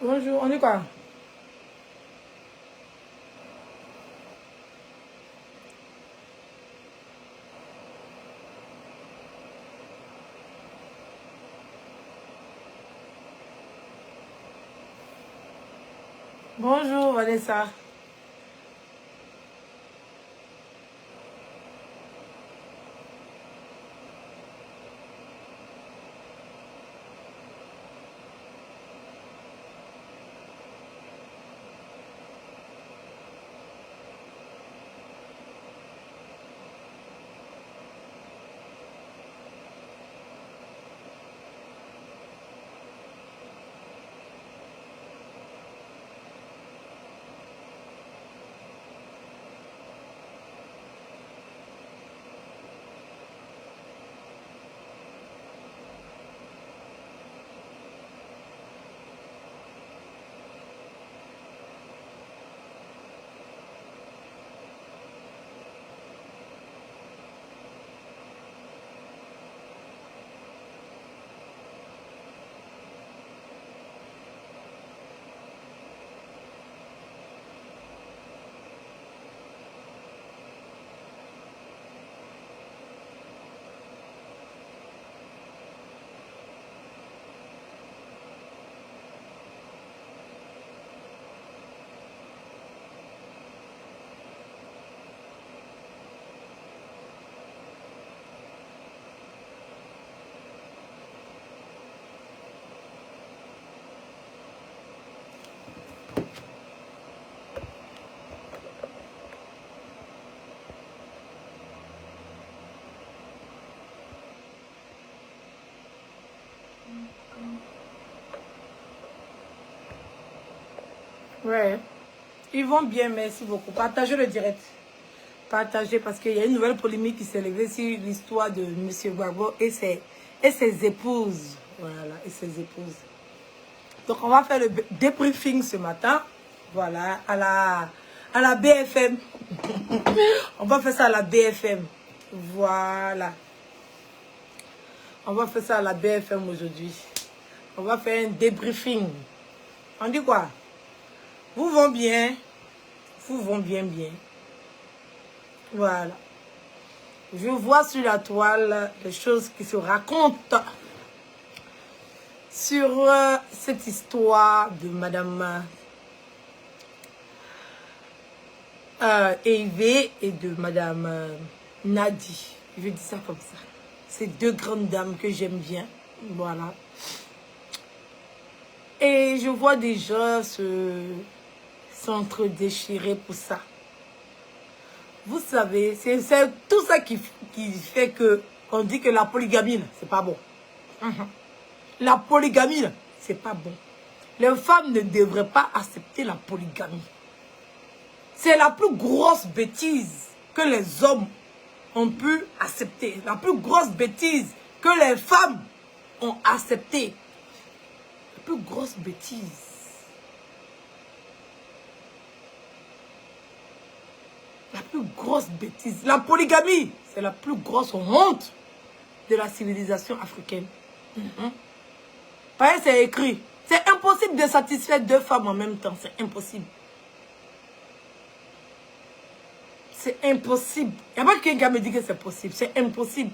Bonjour, on est quoi? Bonjour Vanessa. Ouais. Ils vont bien, merci beaucoup. Partagez le direct. Partagez parce qu'il y a une nouvelle polémique qui s'est levée sur l'histoire de M. Gbagbo et ses épouses. Voilà, et ses épouses. Donc on va faire le débriefing ce matin. Voilà, à la BFM. On va faire ça à la BFM. Voilà. On va faire ça à la BFM aujourd'hui. On va faire un débriefing. On dit quoi? Vous vont bien? Vous vont bien. Voilà. Je vois sur la toile les choses qui se racontent sur cette histoire de Madame Hervé et de Madame Nadi. Je dis ça comme ça. Ces deux grandes dames que j'aime bien. Voilà. Et je vois des gens s'entre-déchirer pour ça. Vous savez, c'est tout ça qui fait que on dit que la polygamie, c'est pas bon. La polygamie, c'est pas bon. Les femmes ne devraient pas accepter la polygamie. C'est la plus grosse bêtise que les hommes ont pu accepter. La plus grosse bêtise que les femmes ont acceptée. La plus grosse bêtise. La plus grosse bêtise. La polygamie, c'est la plus grosse honte de la civilisation africaine. Pareil, c'est écrit. C'est impossible de satisfaire deux femmes en même temps. C'est impossible. C'est impossible. Il n'y a pas quelqu'un qui me dit que c'est possible. C'est impossible.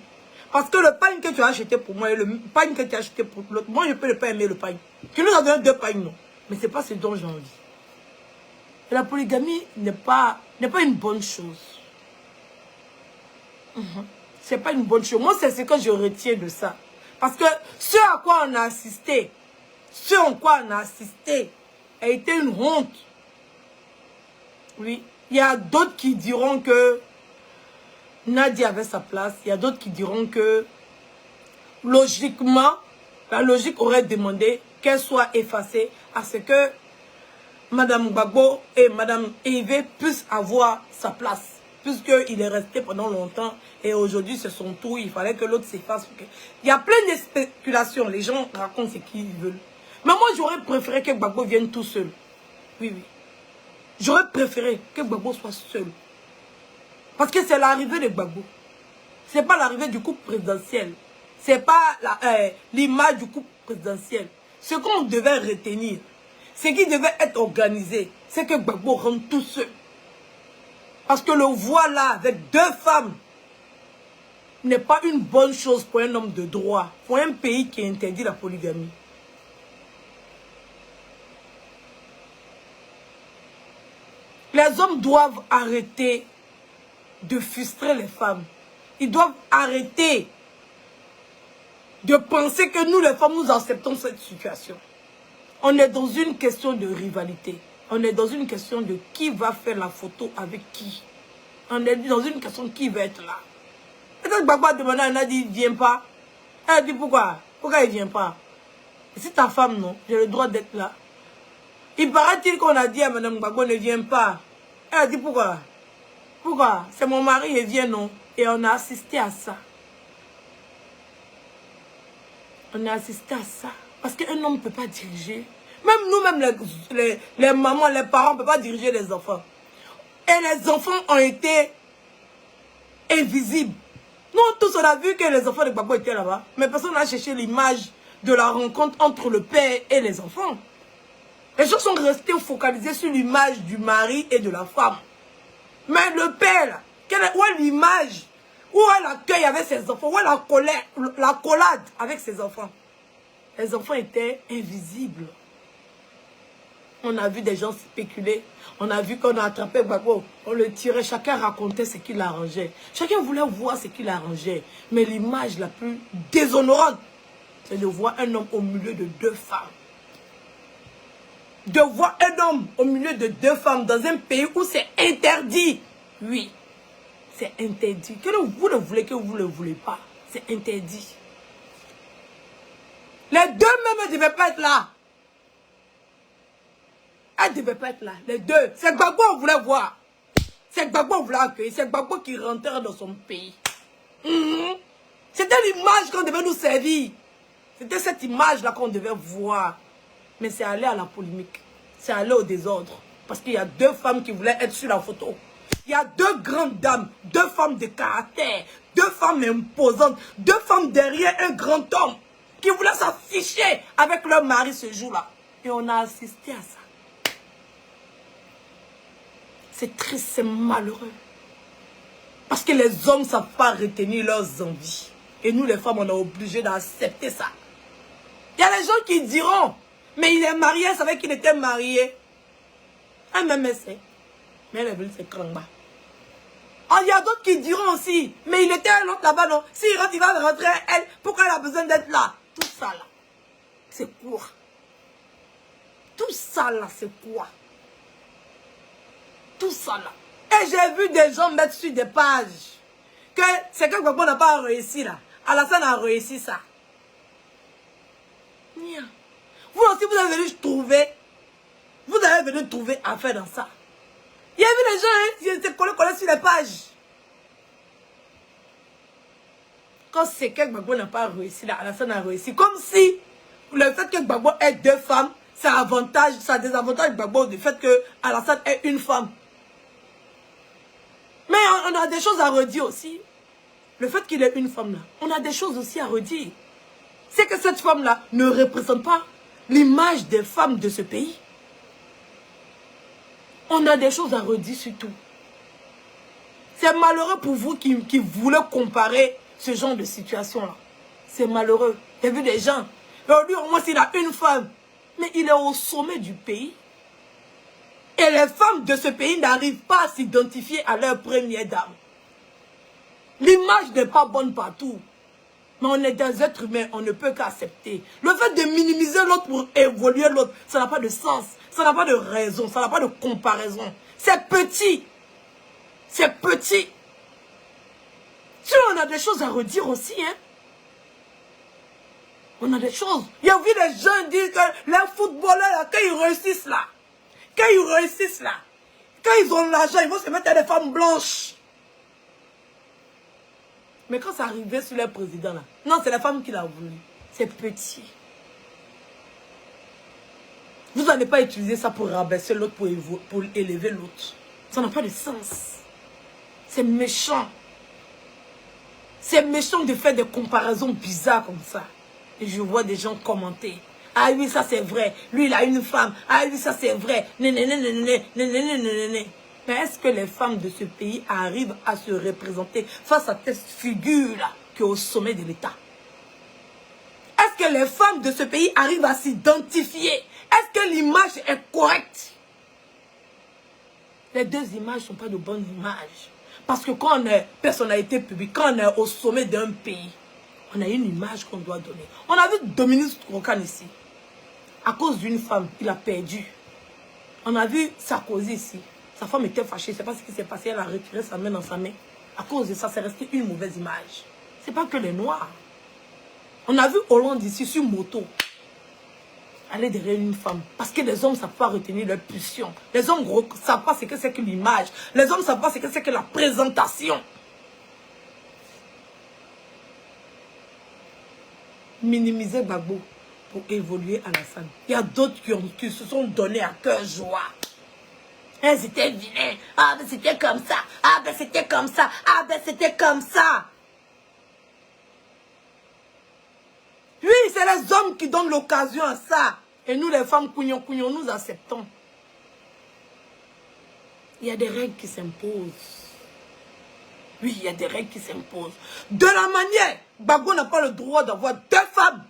Parce que le pain que tu as acheté pour moi et le pain que tu as acheté pour l'autre, moi je peux ne pas aimer le pain. Tu nous as donné deux pains, non. Mais ce n'est pas ce dont j'ai envie. Et la polygamie n'est pas une bonne chose. C'est pas une bonne chose. Moi, c'est ce que je retiens de ça. Parce que ce à quoi on a assisté, a été une honte. Oui. Il y a d'autres qui diront que Nadia avait sa place. Il y a d'autres qui diront que, logiquement, la logique aurait demandé qu'elle soit effacée à ce que Madame Gbagbo et Madame Hervé puissent avoir sa place. Puisqu'il est resté pendant longtemps et aujourd'hui c'est son tour, il fallait que l'autre s'efface. Il y a plein de spéculations, les gens racontent ce qu'ils veulent. Mais moi j'aurais préféré que Gbagbo vienne tout seul. Oui. J'aurais préféré que Gbagbo soit seul. Parce que c'est l'arrivée de Gbagbo. Ce n'est pas l'arrivée du couple présidentiel. Ce n'est pas l'image du couple présidentiel. Ce qu'on devait retenir, Ce qui devait être organisé, c'est que Gbagbo rentre tout seul. Parce que le voilà avec 2 femmes n'est pas une bonne chose pour un homme de droit, pour un pays qui interdit la polygamie. Les hommes doivent arrêter de frustrer les femmes. Ils doivent arrêter de penser que nous, les femmes, nous acceptons cette situation. On est dans une question de rivalité. On est dans une question de qui va faire la photo avec qui. On est dans une question de qui va être là. Et quand Gbagbo a demandé, elle a dit, viens pas. Elle a dit, pourquoi? Pourquoi il ne vient pas? Et si ta femme, non, j'ai le droit d'être là. Il paraît-il qu'on a dit à Mme Gbagbo, ne viens pas. Elle a dit, pourquoi? Pourquoi? C'est mon mari, il vient, non. Et on a assisté à ça. On a assisté à ça. Parce qu'un homme ne peut pas diriger. Même nous-mêmes, les mamans, les parents ne peuvent pas diriger les enfants. Et les enfants ont été invisibles. Nous tous, on a vu que les enfants de Gbagbo étaient là-bas. Mais personne n'a cherché l'image de la rencontre entre le père et les enfants. Les gens sont restés focalisés sur l'image du mari et de la femme. Mais le père, où est l'image? Où est l'accueil avec ses enfants? Où est la collade avec ses enfants? Les enfants étaient invisibles. On a vu des gens spéculer. On a vu qu'on a attrapé Gbagbo. On le tirait. Chacun racontait ce qu'il arrangeait. Chacun voulait voir ce qu'il arrangeait. Mais l'image la plus déshonorante, c'est de voir un homme au milieu de 2 femmes. De voir un homme au milieu de 2 femmes dans un pays où c'est interdit. Oui, c'est interdit. Que vous le voulez, que vous ne le voulez pas. C'est interdit. Les 2 même ne devaient pas être là. Elles ne devaient pas être là. Les 2. C'est Gbagbo on voulait voir. C'est Gbagbo on voulait accueillir. C'est Gbagbo qui rentrait dans son pays. C'était l'image qu'on devait nous servir. C'était cette image-là qu'on devait voir. Mais c'est aller à la polémique. C'est aller au désordre. Parce qu'il y a 2 femmes qui voulaient être sur la photo. Il y a 2 grandes dames. 2 femmes de caractère. 2 femmes imposantes. 2 femmes derrière un grand homme. Qui voulaient s'afficher avec leur mari ce jour-là. Et on a assisté à ça. C'est triste, c'est malheureux. Parce que les hommes ne savent pas retenir leurs envies. Et nous, les femmes, on est obligés d'accepter ça. Il y a des gens qui diront, mais il est marié, elle savait qu'il était marié. Elle même essaie. Mais elle est venue se cranger. Il y a d'autres qui diront aussi, mais il était l'autre là-bas, non. S'il rentre, il va rentrer, elle, pourquoi elle a besoin d'être là? Tout ça là, c'est quoi? Tout ça là, c'est quoi? Tout ça là. Et j'ai vu des gens mettre sur des pages que c'est que Gbagbo n'a pas réussi là. Alassane a réussi ça. Vous aussi, vous avez venu trouver. Vous avez venu trouver à faire dans ça. Il y a vu les gens, ils étaient collés sur les pages. Quand c'est que Gbagbo n'a pas réussi là, Alassane a réussi. Comme si le fait que Gbagbo ait 2 femmes, ça avantage, ça désavantage Gbagbo du fait que Alassane ait une femme. Mais on a des choses à redire aussi. Le fait qu'il ait une femme là, on a des choses aussi à redire. C'est que cette femme-là ne représente pas l'image des femmes de ce pays. On a des choses à redire sur tout. C'est malheureux pour vous qui voulez comparer ce genre de situation-là. C'est malheureux. J'ai vu des gens. Lui, au moins, s'il a une femme, mais il est au sommet du pays. Et les femmes de ce pays n'arrivent pas à s'identifier à leur première dame. L'image n'est pas bonne partout. Mais on est des êtres humains, on ne peut qu'accepter. Le fait de minimiser l'autre pour évoluer l'autre, ça n'a pas de sens. Ça n'a pas de raison, ça n'a pas de comparaison. C'est petit. C'est petit. Si on a des choses à redire aussi, hein. On a des choses. Il y a vu les gens dire que les footballeurs, là, quand ils réussissent là, quand ils ont l'argent, ils vont se mettre à des femmes blanches. Mais quand ça arrivait sur les présidents là, non, c'est la femme qui l'a voulu. C'est petit. Vous n'allez pas utiliser ça pour rabaisser l'autre, pour élever l'autre. Ça n'a pas de sens. C'est méchant. C'est méchant de faire des comparaisons bizarres comme ça. Et je vois des gens commenter. Ah oui, ça c'est vrai. Lui, il a une femme. Ah oui, ça c'est vrai. Mais est-ce que les femmes de ce pays arrivent à se représenter face à cette figure-là qui est au sommet de l'État? Est-ce que les femmes de ce pays arrivent à s'identifier? Est-ce que l'image est correcte? Les deux images ne sont pas de bonnes images. Parce que quand on est personnalité publique, quand on est au sommet d'un pays, on a une image qu'on doit donner. On a vu Dominique Strauss-Kahn ici. À cause d'une femme, il a perdu. On a vu Sarkozy ici. Sa femme était fâchée. C'est pas ce qui s'est passé. Elle a retiré sa main dans sa main. À cause de ça, c'est resté une mauvaise image. C'est pas que les Noirs. On a vu Hollande ici sur moto. Aller derrière une femme. Parce que les hommes ne savent pas retenir leur pulsion. Les hommes ne savent pas ce que c'est que l'image. Les hommes ne savent pas ce que c'est que la présentation. Minimiser Gbagbo pour évoluer à la femme. Il y a d'autres qui se sont donnés à cœur joie. Eh, c'était vilain. Ah, ben c'était comme ça. Ah, ben c'était comme ça. Ah, ben c'était comme ça. Oui, c'est les hommes qui donnent l'occasion à ça. Et nous, les femmes, couillons, nous acceptons. Il y a des règles qui s'imposent. Oui, il y a des règles qui s'imposent. De la manière, Gbagbo n'a pas le droit d'avoir deux femmes.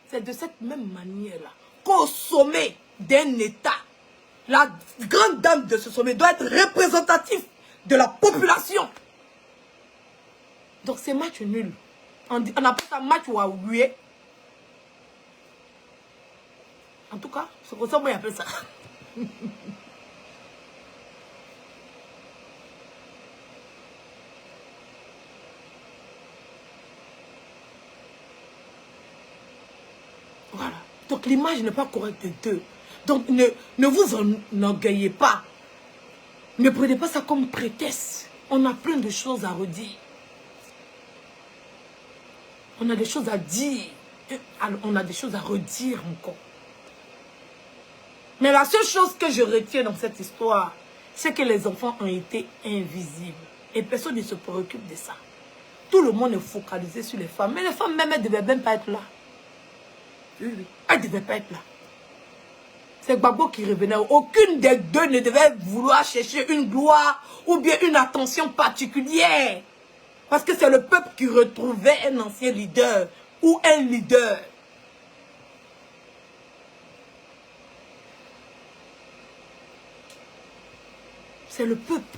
C'est de cette même manière-là qu'au sommet d'un État, la grande dame de ce sommet doit être représentative de la population. Donc c'est match nul. On appelle ça match ou à huer. En tout cas, c'est comme ça qu'on appelle ça. Voilà. Donc l'image n'est pas correcte d'eux. Donc ne vous enorgueillez pas. Ne prenez pas ça comme prétexte. On a plein de choses à redire. On a des choses à dire. On a des choses à redire encore. Mais la seule chose que je retiens dans cette histoire, c'est que les enfants ont été invisibles. Et personne ne se préoccupe de ça. Tout le monde est focalisé sur les femmes. Mais les femmes même, elles ne devaient même pas être là. Oui, oui. Elles ne devaient pas être là. C'est Gbagbo qui revenait. Aucune des deux ne devait vouloir chercher une gloire ou bien une attention particulière. Parce que c'est le peuple qui retrouvait un ancien leader ou un leader. C'est le peuple.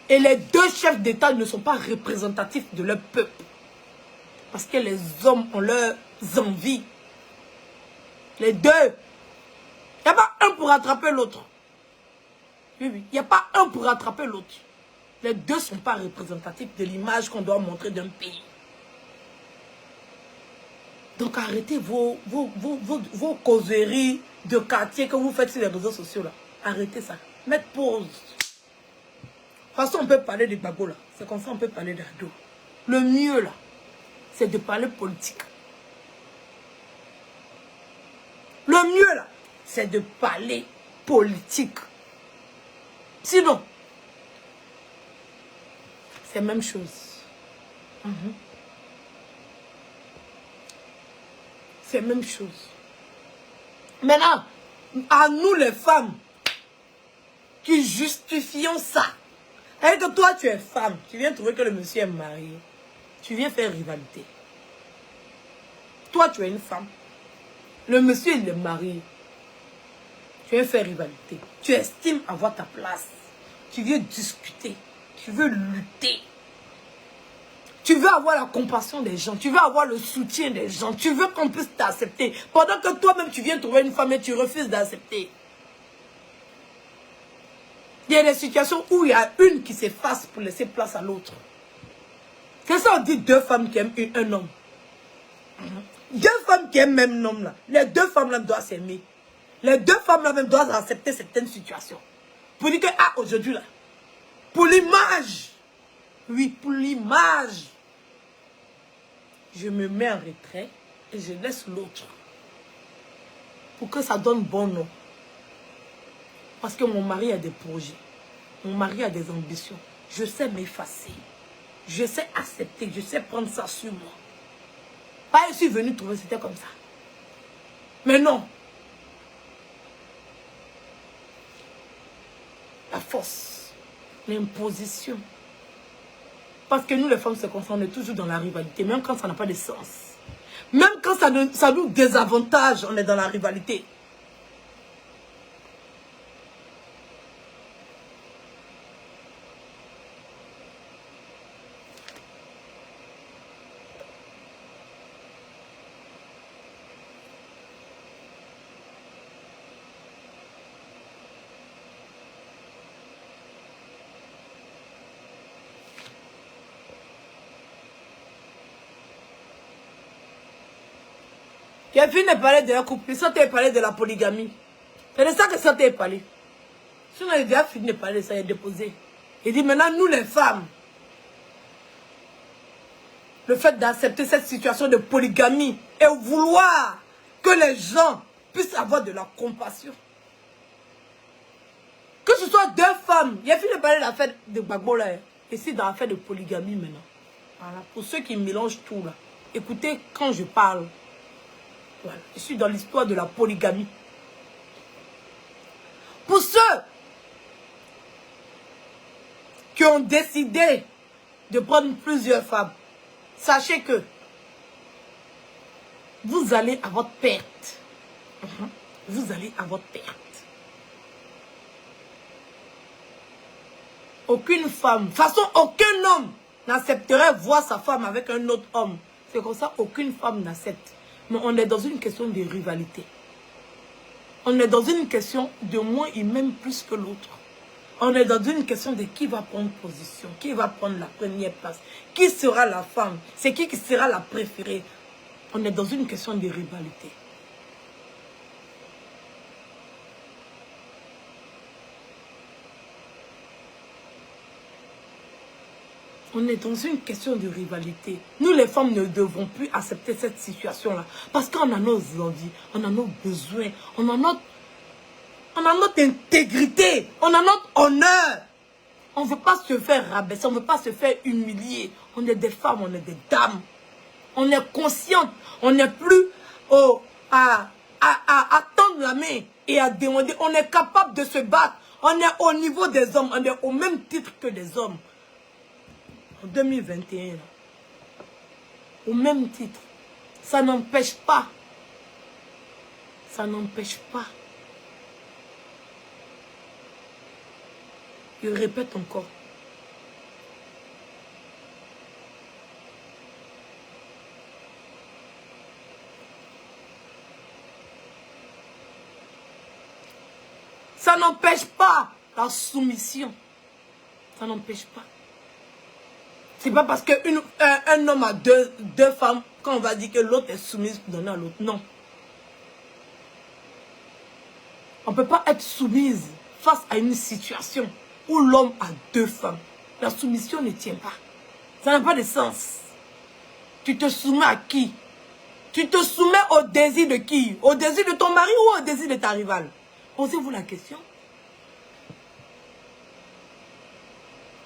Et les deux chefs d'État ne sont pas représentatifs de leur peuple. Parce que les hommes ont leurs envies. Les deux. Il n'y a pas un pour rattraper l'autre. Oui, oui. Il n'y a pas un pour rattraper l'autre. Les deux ne sont pas représentatifs de l'image qu'on doit montrer d'un pays. Donc arrêtez vos causeries de quartier que vous faites sur les réseaux sociaux là. Arrêtez ça. Mettez pause. De toute façon, on peut parler de Gbagbo là. C'est comme ça on peut parler d'Ado. Le mieux là, c'est de parler politique. Le mieux là, c'est de parler politique. Sinon, c'est la même chose. C'est la même chose. Maintenant, à nous les femmes, qui justifions ça. Et que toi tu es femme, tu viens trouver que le monsieur est marié. Tu viens faire rivalité. Toi tu es une femme. Le monsieur il est marié. Tu viens faire rivalité. Tu estimes avoir ta place. Tu viens discuter. Tu veux lutter. Tu veux avoir la compassion des gens. Tu veux avoir le soutien des gens. Tu veux qu'on puisse t'accepter. Pendant que toi-même tu viens trouver une femme et tu refuses d'accepter. Il y a des situations où il y a une qui s'efface pour laisser place à l'autre. C'est ça on dit deux femmes qui aiment un homme. Deux femmes qui aiment même un homme là. Les deux femmes là doivent s'aimer. Les deux femmes là même doivent accepter certaines situations. Pour dire que, ah, aujourd'hui là, pour l'image, oui, pour l'image, je me mets en retrait et je laisse l'autre. Pour que ça donne bon nom. Parce que mon mari a des projets. Mon mari a des ambitions. Je sais m'effacer. Je sais accepter. Je sais prendre ça sur moi. Pas je suis venu trouver, c'était comme ça. Mais non. La force, l'imposition. Parce que nous, les femmes, se concentrent, on est toujours dans la rivalité, même quand ça n'a pas de sens. Même quand ça nous désavantage, on est dans la rivalité. Il a fini de parler de la couple, ça t'a parlé de la polygamie. C'est de ça que ça t'a parlé. Si on a déjà fini de parler de ça, il a déposé. Il dit maintenant, nous les femmes, le fait d'accepter cette situation de polygamie et vouloir que les gens puissent avoir de la compassion. Que ce soit deux femmes, il a fini de parler de l'affaire de Gbagbo là, ici dans l'affaire de polygamie maintenant. Voilà, pour ceux qui mélangent tout là, écoutez quand je parle. Voilà. Je suis dans l'histoire de la polygamie. Pour ceux qui ont décidé de prendre plusieurs femmes, sachez que vous allez à votre perte. Vous allez à votre perte. Aucune femme, de toute façon, aucun homme n'accepterait voir sa femme avec un autre homme. C'est comme ça, aucune femme n'accepte. Mais on est dans une question de rivalité. On est dans une question de moi, il m'aime plus que l'autre. On est dans une question de qui va prendre position, qui va prendre la première place, qui sera la femme, c'est qui sera la préférée. On est dans une question de rivalité. On est dans une question de rivalité. Nous, les femmes, ne devons plus accepter cette situation-là. Parce qu'on a nos envies, on a nos besoins, on a notre intégrité, on a notre honneur. On ne veut pas se faire rabaisser, on ne veut pas se faire humilier. On est des femmes, on est des dames. On est conscientes, on n'est plus à tendre la main et à demander. On est capable de se battre. On est au niveau des hommes, on est au même titre que les hommes. En 2021, là, au même titre, ça n'empêche pas, je répète encore, ça n'empêche pas la soumission, ça n'empêche pas. C'est pas parce qu'un homme a deux femmes qu'on va dire que l'autre est soumise pour donner à l'autre. Non. On ne peut pas être soumise face à une situation où l'homme a deux femmes. La soumission ne tient pas. Ça n'a pas de sens. Tu te soumets à qui? Tu te soumets au désir de qui? Au désir de ton mari ou au désir de ta rivale? Posez-vous la question.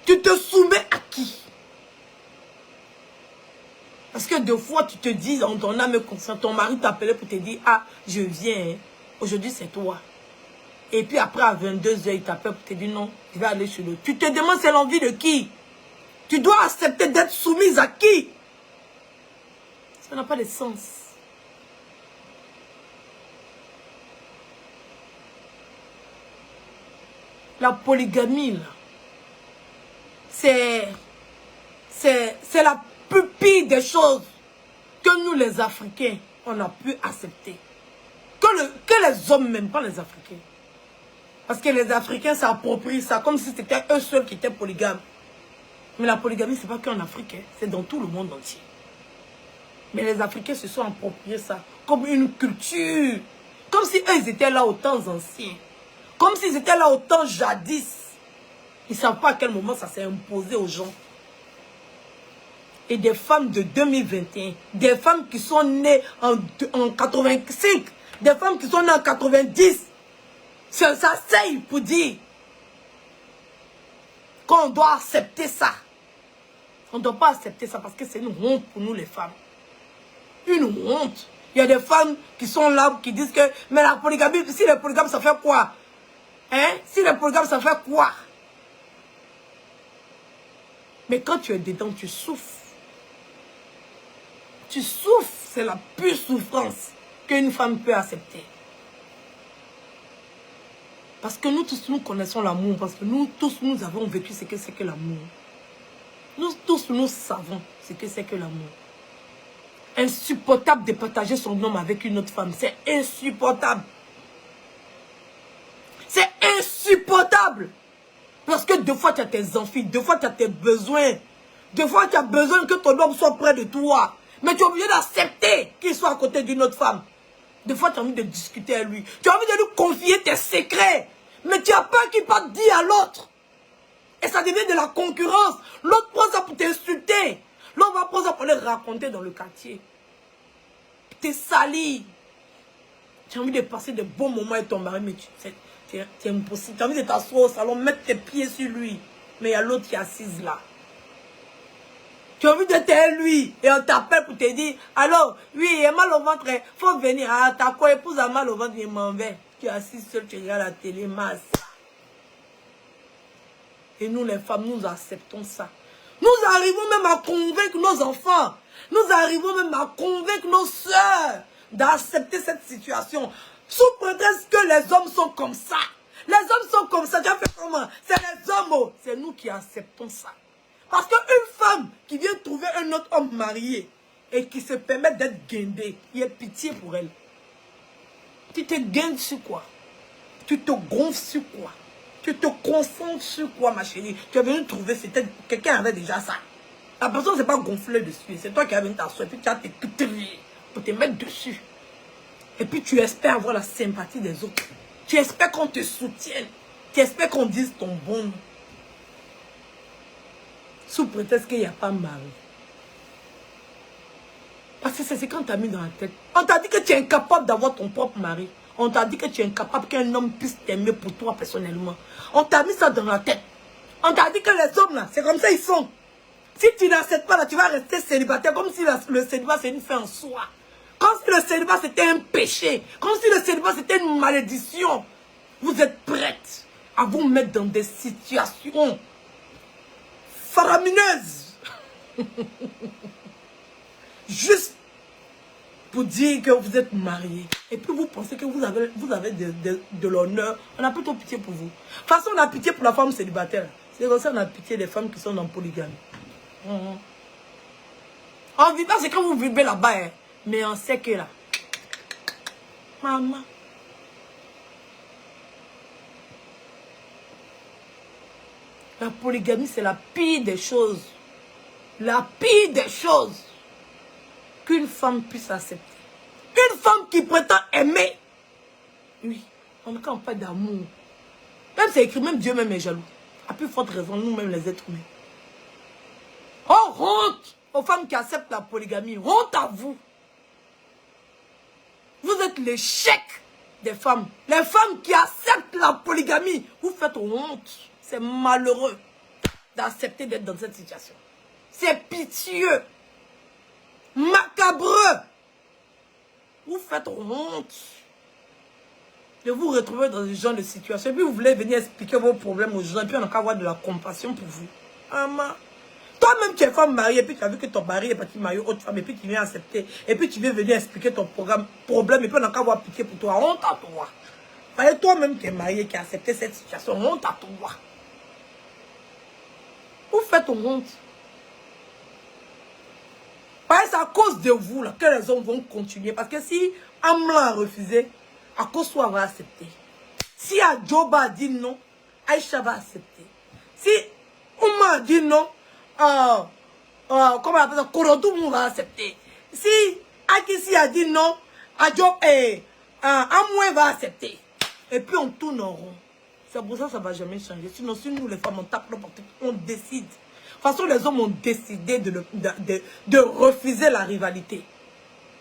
Tu te soumets à qui? Parce que deux fois, tu te dis, en ton âme consciente, ton mari t'appelait pour te dire, ah, je viens, aujourd'hui c'est toi. Et puis après, à 22 h, il t'appelle pour te dire, non, je vais aller chez l'autre. Tu te demandes, c'est l'envie de qui? Tu dois accepter d'être soumise à qui? Ça n'a pas de sens. La polygamie, là, c'est la plus pire des choses que nous, les Africains, on a pu accepter. Que les hommes, même pas les Africains. Parce que les Africains s'approprient ça comme si c'était eux seuls qui étaient polygames. Mais la polygamie, ce n'est pas qu'en Afrique, hein, c'est dans tout le monde entier. Mais les Africains se sont appropriés ça comme une culture. Comme si eux, ils étaient là aux temps anciens. Comme s'ils étaient là au temps jadis. Ils ne savent pas à quel moment ça s'est imposé aux gens. Et des femmes de 2021, des femmes qui sont nées en 85, des femmes qui sont nées en 90, ça s'asseye pour dire qu'on doit accepter ça. On ne doit pas accepter ça parce que c'est une honte pour nous les femmes. Une une honte. Il y a des femmes qui sont là, qui disent que, mais la polygamie, si les polygames, ça fait quoi? Hein? Si les polygames, ça fait quoi? Mais quand tu es dedans, tu souffres. Tu souffres, c'est la pure souffrance qu'une femme peut accepter. Parce que nous tous, nous connaissons l'amour. Parce que nous tous, nous avons vécu ce que c'est que l'amour. Nous tous, nous savons ce que c'est que l'amour. Insupportable de partager son homme avec une autre femme. C'est insupportable. C'est insupportable. Parce que deux fois, tu as tes enfants. Deux fois, tu as tes besoins. Deux fois, tu as besoin que ton homme soit près de toi. Mais tu es obligé d'accepter qu'il soit à côté d'une autre femme. Des fois, tu as envie de discuter avec lui. Tu as envie de lui confier tes secrets. Mais tu as peur qu'il parte dire à l'autre. Et ça devient de la concurrence. L'autre prend ça pour t'insulter. L'autre va prendre ça pour les raconter dans le quartier. T'es sali. Tu as envie de passer de bons moments avec ton mari, mais c'est impossible. Tu as envie de t'asseoir au salon, mettre tes pieds sur lui. Mais il y a l'autre qui est assise là. Tu as envie de t'aider lui. Et on t'appelle pour te dire, alors, oui, il a mal au ventre, il faut venir. Ah, ta co-épouse a mal au ventre, il m'en va. Tu es assise seule, tu regardes la télé, masse. Et nous, les femmes, nous acceptons ça. Nous arrivons même à convaincre nos enfants. Nous arrivons même à convaincre nos sœurs d'accepter cette situation. Sous prétexte que les hommes sont comme ça. Les hommes sont comme ça. Tu as fait comment? C'est les hommes. Oh. C'est nous qui acceptons ça. Parce qu'une femme qui vient trouver un autre homme marié et qui se permet d'être guindée, il y a pitié pour elle. Tu te guindes sur quoi? Tu te gonfles sur quoi? Tu te concentres sur quoi, ma chérie? Tu es venu trouver, c'était quelqu'un avait déjà ça. La personne ne s'est pas gonflée dessus. C'est toi qui as venu t'asseoir et puis tu as t'écouter pour te mettre dessus. Et puis tu espères avoir la sympathie des autres. Tu espères qu'on te soutienne. Tu espères qu'on dise ton bon nom. Sous prétexte qu'il n'y a pas de mari. Parce que c'est quand tu as mis dans la tête. On t'a dit que tu es incapable d'avoir ton propre mari. On t'a dit que tu es incapable qu'un homme puisse t'aimer pour toi personnellement. On t'a mis ça dans la tête. On t'a dit que les hommes là, c'est comme ça ils sont. Si tu n'acceptes pas là, tu vas rester célibataire comme si le célibat c'est une fin en soi. Comme si le célibat c'était un péché. Comme si le célibat c'était une malédiction. Vous êtes prêtes à vous mettre dans des situations faramineuses. Juste pour dire que vous êtes mariés. Et puis vous pensez que vous avez de l'honneur. On a plutôt pitié pour vous. De toute façon, on a pitié pour la femme célibataire. C'est comme ça qu'on a pitié des femmes qui sont dans polygamie. En vivant, c'est quand vous vivez là-bas. Hein. Mais on sait que là. Maman. La polygamie, c'est la pire des choses. La pire des choses qu'une femme puisse accepter. Une femme qui prétend aimer. Oui, on n'a pas d'amour. Même c'est écrit, même Dieu même est jaloux. À plus forte raison, nous-mêmes les êtres humains. Oh, honte aux femmes qui acceptent la polygamie. Honte à vous. Vous êtes l'échec des femmes. Les femmes qui acceptent la polygamie, vous faites honte. C'est malheureux d'accepter d'être dans cette situation. C'est pitié. Macabreux. Vous faites honte de vous retrouver dans ce genre de situation. Et puis vous voulez venir expliquer vos problèmes aux gens. Et puis on n'a qu'à avoir de la compassion pour vous. Maman. Toi-même tu es femme mariée. Et puis tu as vu que ton mari est parti marier autre femme. Et puis tu viens accepter. Et puis tu viens venir expliquer ton problème. Et puis on n'a qu'à avoir pitié pour toi. Honte à toi. Voyez, toi-même qui es marié, qui a accepté cette situation. Honte à toi. Vous faites honte. C'est à cause de vous là, que les hommes vont continuer. Parce que si Amla a refusé, à cause de toi va accepter. Si Adjoba a dit non, Aïcha va accepter. Si Ouma a dit non, comment on appelle ça, Korodoumou va accepter. Si Akisi a dit non, Amoué va accepter. Et puis on tourne en rond. C'est pour ça que ça ne va jamais changer. Sinon, si nous les femmes, on tape n'importe où, on décide. De toute façon, les hommes ont décidé de refuser la rivalité.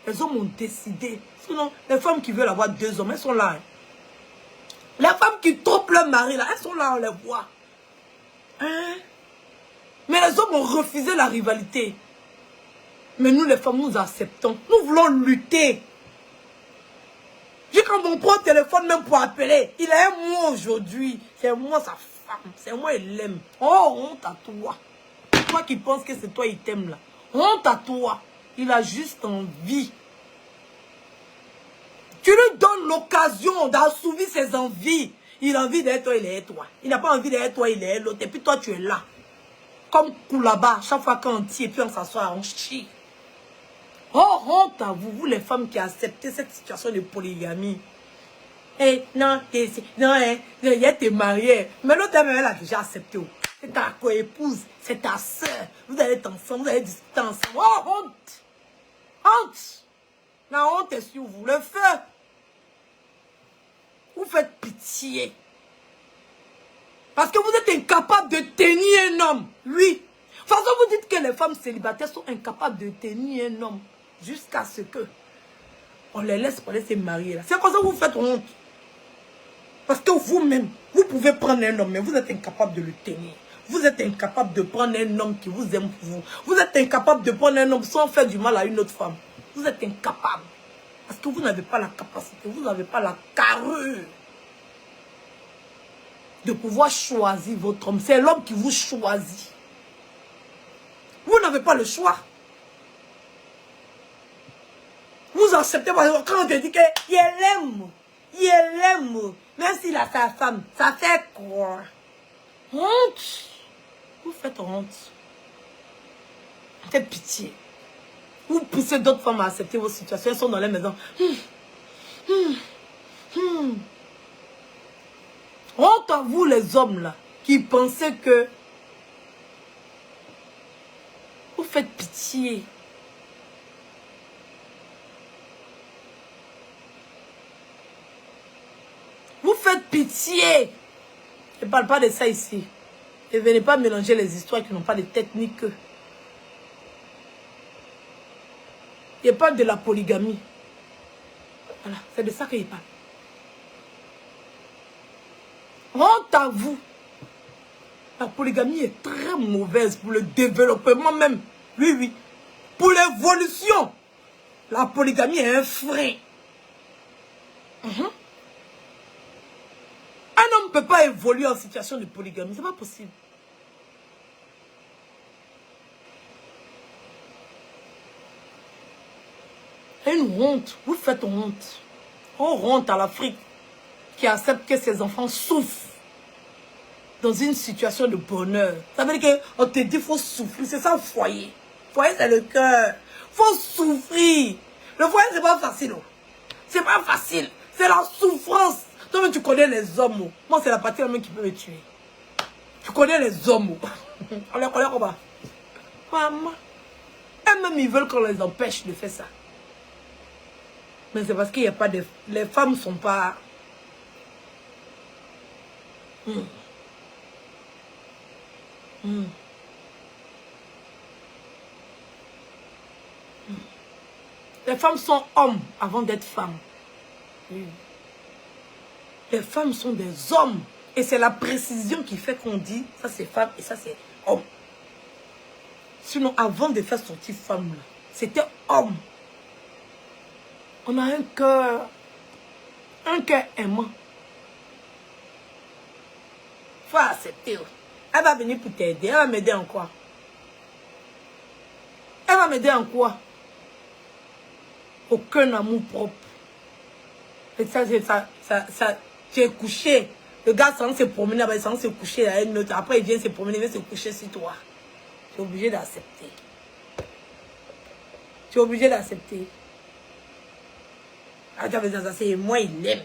Les hommes ont décidé. Sinon, les femmes qui veulent avoir deux hommes, elles sont là. Hein. Les femmes qui trompent leur mari, là, elles sont là, on les voit. Hein? Mais les hommes ont refusé la rivalité. Mais nous, les femmes, nous acceptons. Nous voulons lutter. J'ai quand mon propre téléphone même pour appeler. Il a un moi aujourd'hui. C'est moi sa femme. C'est moi il l'aime. Oh, honte à toi. Toi qui penses que c'est toi il t'aime là. Honte à toi. Il a juste envie. Tu lui donnes l'occasion d'assouvir ses envies. Il a envie d'être toi, il est toi. Il n'a pas envie d'être toi, il est l'autre. Et puis toi, tu es là. Comme Koulaba, chaque fois qu'on tire et puis on s'assoit, on chie. Oh, honte à vous, vous les femmes qui acceptez cette situation de polygamie. Eh, non, non, il y a tes mariés. Mais l'autre, elle a déjà accepté. C'est ta co-épouse, c'est ta soeur. Vous allez être ensemble, vous allez discuter ensemble. Oh, honte! Honte! La honte est sur vous. Le feu! Vous faites pitié. Parce que vous êtes incapable de tenir un homme. Lui. De toute façon, vous dites que les femmes célibataires sont incapables de tenir un homme. Jusqu'à ce que on les laisse pour se marier là. C'est comme ça que vous faites honte. Parce que vous-même, vous pouvez prendre un homme, mais vous êtes incapable de le tenir. Vous êtes incapable de prendre un homme qui vous aime pour vous. Vous êtes incapable de prendre un homme sans faire du mal à une autre femme. Vous êtes incapable. Parce que vous n'avez pas la capacité, vous n'avez pas la carrure de pouvoir choisir votre homme. C'est l'homme qui vous choisit. Vous n'avez pas le choix. Vous acceptez parce que quand on te dit qu'il l'aime, même s'il a sa femme, ça fait quoi? Honte. Vous faites honte. Faites pitié. Vous poussez d'autres femmes à accepter vos situations. Elles sont dans les maisons. Honte à vous les hommes là, qui pensaient que vous faites pitié. Vous faites pitié. Je ne parle pas de ça ici. Ne venez pas mélanger les histoires qui n'ont pas de technique. Il parle de la polygamie. Voilà, c'est de ça qu'il parle. Honte à vous. La polygamie est très mauvaise pour le développement même. Oui, oui. Pour l'évolution. La polygamie est un frein. Un homme ne peut pas évoluer en situation de polygamie. C'est pas possible. C'est une honte. Vous faites honte. Oh, honte à l'Afrique qui accepte que ses enfants souffrent dans une situation de bonheur. Ça veut dire qu'on te dit qu'il faut souffrir. C'est ça le foyer. Le foyer, c'est le cœur. Il faut souffrir. Le foyer, c'est pas facile. C'est pas facile. C'est la souffrance. Toi, tu connais les hommes. Moi, c'est la partie même qui peut me tuer. Tu connais les hommes. On les connaît comment? Maman. Eux-mêmes, ils veulent qu'on les empêche de faire ça. Mais c'est parce qu'il n'y a pas de... Les femmes ne sont pas... Les femmes sont hommes avant d'être femmes. Les femmes sont des hommes. Et c'est la précision qui fait qu'on dit ça c'est femme et ça c'est homme. Sinon, avant de faire sortir femme, c'était homme. On a un cœur aimant. Faut accepter. Elle va venir pour t'aider. Elle va m'aider en quoi? Elle va m'aider en quoi? Aucun amour propre. Et ça, tu es couché. Le gars sans se promener, il sans se coucher à une autre. Après, il vient se promener, il vient se coucher sur toi. Tu es obligé d'accepter. Tu es obligé d'accepter. Ah, tu as besoin de ça, c'est moi, il l'aime.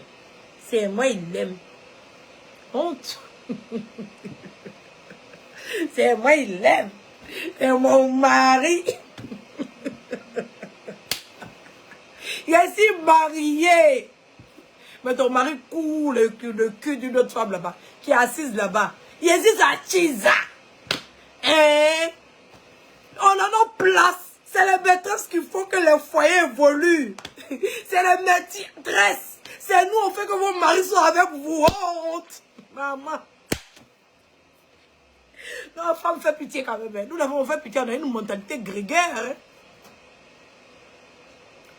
C'est moi, il l'aime. Honte. C'est moi, il l'aime. C'est mon mari. Il est si marié. Mais ton mari court le cul d'une autre femme là-bas, qui est assise là-bas. Il existe à Chiza. Et on a nos places. C'est les maîtresses qui font que les foyers évoluent. C'est les maîtresses. C'est nous, on fait que vos maris soient avec vous. Oh, honte. Maman. Non, femme fait pitié quand même. Nous avons fait pitié, on a une mentalité grégaire. Hein?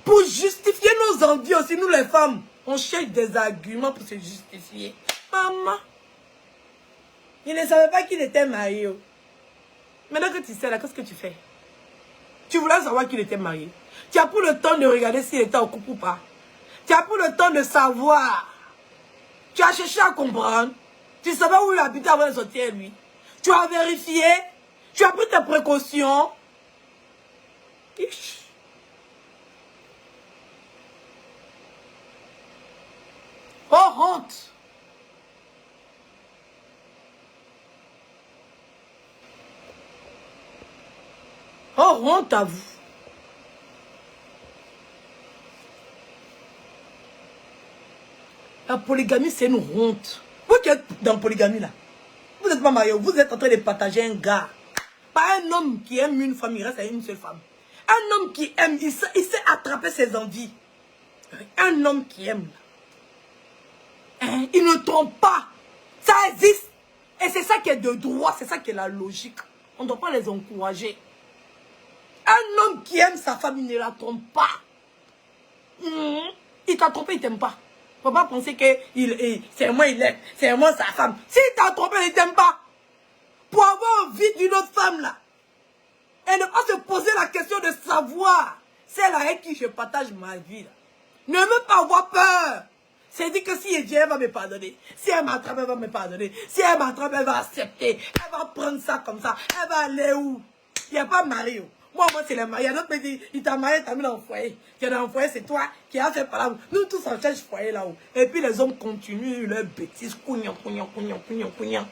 Pour justifier nos envies aussi, nous les femmes, on cherche des arguments pour se justifier. Maman, il ne savait pas qu'il était marié. Maintenant que tu sais là, qu'est-ce que tu fais? Tu voulais savoir qu'il était marié. Tu as pris le temps de regarder s'il était en couple ou pas. Tu as pris le temps de savoir. Tu as cherché à comprendre. Tu savais où il habitait avant de sortir lui. Tu as vérifié. Tu as pris tes précautions. Ish. Oh, honte. Oh, honte à vous. La polygamie, c'est une honte. Vous qui êtes dans la polygamie là, vous n'êtes pas marié, vous êtes en train de partager un gars. Pas un homme qui aime une femme, il reste avec une seule femme. Un homme qui aime, il sait attraper ses envies. Un homme qui aime, hein, il ne trompe pas. Ça existe. Et c'est ça qui est de droit, c'est ça qui est la logique. On ne doit pas les encourager. Un homme qui aime sa femme, il ne la trompe pas. Il t'a trompé, il ne t'aime pas. Il ne faut pas penser que c'est moi il aime, c'est moi sa femme. S'il t'a trompé, il ne t'aime pas. Pour avoir envie d'une autre femme là. Et ne pas se poser la question de savoir celle avec qui je partage ma vie là. Ne même pas avoir peur. C'est dit que si elle vient, elle va me pardonner. Si elle m'attrape, elle va me pardonner. Si elle m'attrape, elle va accepter. Elle va prendre ça comme ça. Elle va aller où? Il n'y a pas mari. Moi, c'est le mari. Il y a d'autres qui disent, il t'a marié, t'as mis dans le foyer. Tu es dans le foyer, c'est toi qui as fait par là-haut. Nous tous, on cherche foyer là-haut. Et puis les hommes continuent leurs bêtises. Cougnan, cougnan, cougnan, cougnan, cougnan.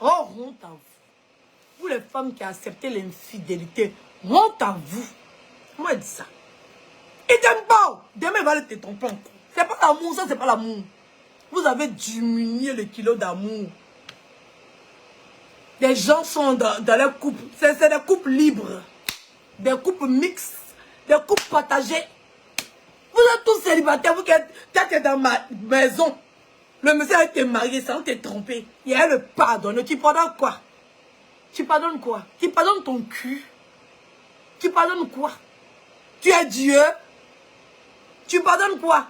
Oh, honte à vous. Vous les femmes qui acceptez l'infidélité, honte à vous. Moi, je dis ça. Il t'aime pas. Demain, il va te tromper encore. C'est pas l'amour, ça, c'est pas l'amour. Vous avez diminué le kilo d'amour. Les gens sont dans les couples. C'est des couples libres. Des couples mixtes. Des couples partagés. Vous êtes tous célibataires. Vous qui êtes dans ma maison. Le monsieur a été marié sans te tromper. Il a le pardonne. Tu pardonnes quoi? Tu pardonnes quoi? Tu pardonnes ton cul? Tu pardonnes quoi? Tu es Dieu? Tu pardonnes quoi?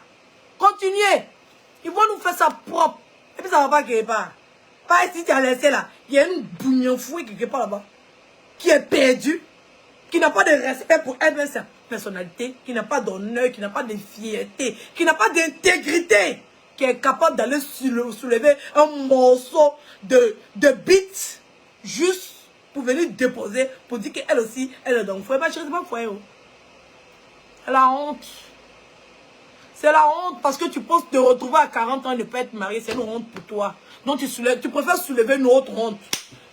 Continuez. Ils vont nous faire ça propre. Et puis ça va pas quelque part. Pas si tu as laissé là. Il y a une bouillon fouille quelque part là-bas. Qui est perdue. Qui n'a pas de respect pour elle-même, sa personnalité. Qui n'a pas d'honneur. Qui n'a pas de fierté. Qui n'a pas d'intégrité. Qui est capable d'aller soulever un morceau de bite. Juste pour venir déposer. Pour dire qu'elle aussi, elle est dans le foyer. Mais je ne sais pas foyer. C'est la honte. C'est la honte parce que tu penses te retrouver à 40 ans et ne pas être marié. C'est une honte pour toi. Donc tu préfères soulever une autre honte.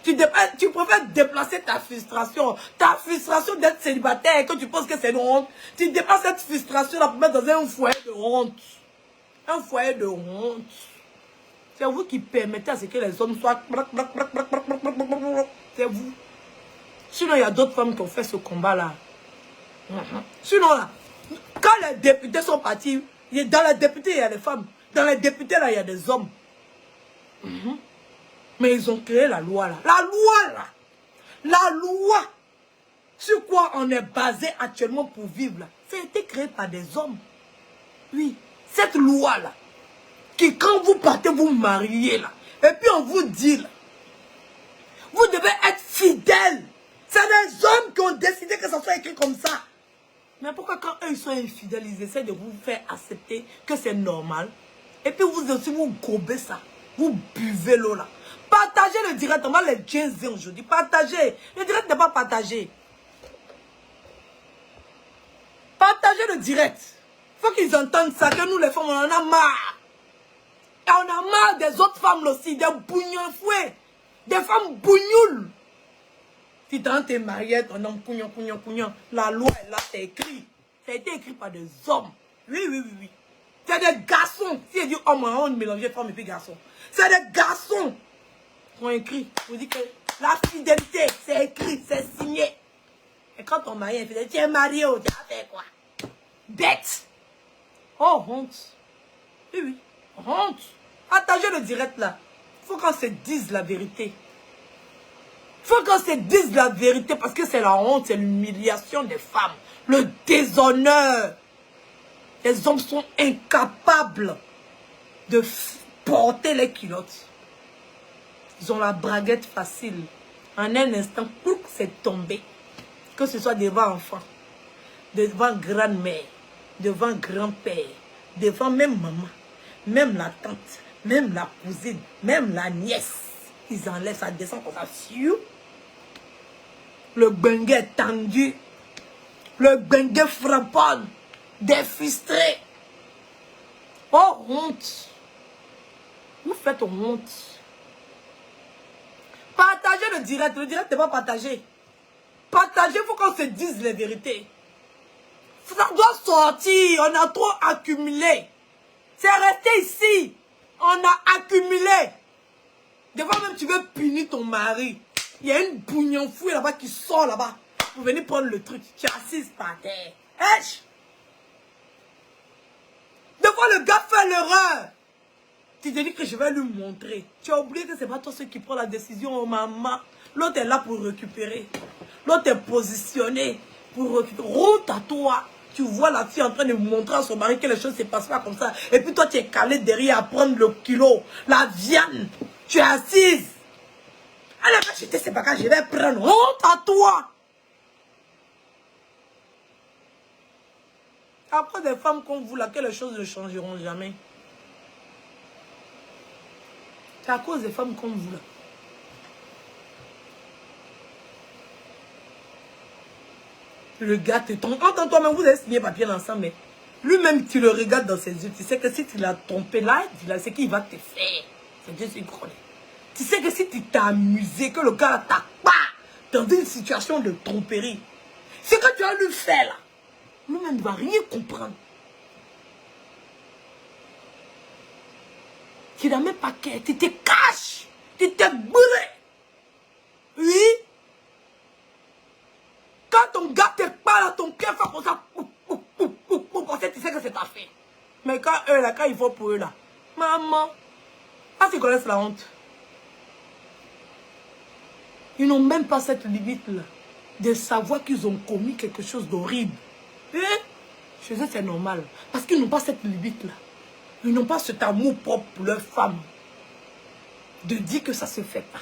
Tu préfères déplacer ta frustration. Ta frustration d'être célibataire et que tu penses que c'est une honte. Tu déplaces cette frustration là pour mettre dans un foyer de honte. Un foyer de honte. C'est vous qui permettez à ce que les hommes soient... C'est vous. Sinon, il y a d'autres femmes qui ont fait ce combat-là. Sinon, là, quand les députés sont partis, dans les députés, il y a des femmes. Dans les députés, là, il y a des hommes. Mais ils ont créé la loi, là. La loi, là. La loi. Sur quoi on est basé actuellement pour vivre, là. Ça a été créé par des hommes. Oui. Cette loi-là. Qui, quand vous partez, vous mariez, là. Et puis, on vous dit, là. Vous devez être fidèle. C'est des hommes qui ont décidé que ça soit écrit comme ça. Mais pourquoi quand eux ils sont infidèles, ils essaient de vous faire accepter que c'est normal. Et puis vous aussi, vous gobez ça. Vous buvez l'eau là. Partagez le direct. On va les jaser aujourd'hui. Partagez. Le direct n'est pas partagé. Partagez le direct. Il faut qu'ils entendent ça, que nous les femmes, on en a marre. Et on a marre des autres femmes aussi, des bougnons fouets. Des femmes bougnoules. Si t'es marié, ton homme cougnon. La loi est là, c'est écrit. Ça a été écrit par des hommes. Oui. C'est des garçons. Si elle dit homme, on mélange femme et puis garçon. C'est des garçons qui ont écrit. Vous dites que la fidélité, c'est écrit, c'est signé. Et quand ton mari est fidèle, tu es marié, tu as fait quoi? Bête. Oh, honte. Oui. Honte. Partagez le direct là. Il faut qu'on se dise la vérité. Faut qu'on se dise la vérité parce que c'est la honte, c'est l'humiliation des femmes. Le déshonneur. Les hommes sont incapables de porter les culottes. Ils ont la braguette facile. En un instant, c'est tombé. Que ce soit devant enfant, devant grand-mère, devant grand-père, devant même maman, même la tante, même la cousine, même la nièce. Ils enlèvent, ça descend comme ça. Le bengue est tendu. Le bengue frappant. Défrustré. Oh, honte. Vous faites honte. Partagez le direct. Le direct n'est pas partagé. Partagez, il faut qu'on se dise les vérités. Ça doit sortir. On a trop accumulé. C'est resté ici. On a accumulé. Des fois même tu veux punir ton mari. Il y a une bouillon fouille là-bas qui sort là-bas. Pour venir prendre le truc. Tu es assise par terre. Hey! Des fois le gars fait l'erreur. Tu te dis que je vais lui montrer. Tu as oublié que c'est pas toi qui prend la décision, oh maman. L'autre est là pour récupérer. L'autre est positionné pour récupérer. Route à toi. Tu vois la fille en train de montrer à son mari que les choses ne se passent pas comme ça. Et puis toi, tu es calé derrière à prendre le kilo, la viande. Tu es assise. Elle va jeter ses bagages, je vais prendre. Honte à toi. Après des femmes comme vous, là, que les choses ne changeront jamais. C'est à cause des femmes comme vous, là. Le gars te trompe. Entends-toi, mais vous avez signé papier ensemble, mais lui-même, tu le regardes dans ses yeux. Tu sais que si tu l'as trompé là, c'est qu'il va te faire. C'est Dieu qui connaît. Tu sais que si tu t'es amusé, que le gars t'a pas dans une situation de tromperie, ce que tu as lui fait là, lui-même ne va rien comprendre. Tu n'as même pas qu'à, tu te caches, tu t'es bourré. Oui. Quand ton gars te parle, ton cœur fait comme ça, parce que tu sais que c'est ta fille. Mais quand eux là, quand il faut pour eux là, maman, parce qu'ils connaissent la honte. Ils n'ont même pas cette limite-là de savoir qu'ils ont commis quelque chose d'horrible. Chez eux, c'est normal. Parce qu'ils n'ont pas cette limite-là. Ils n'ont pas cet amour propre pour leur femme. De dire que ça ne se fait pas.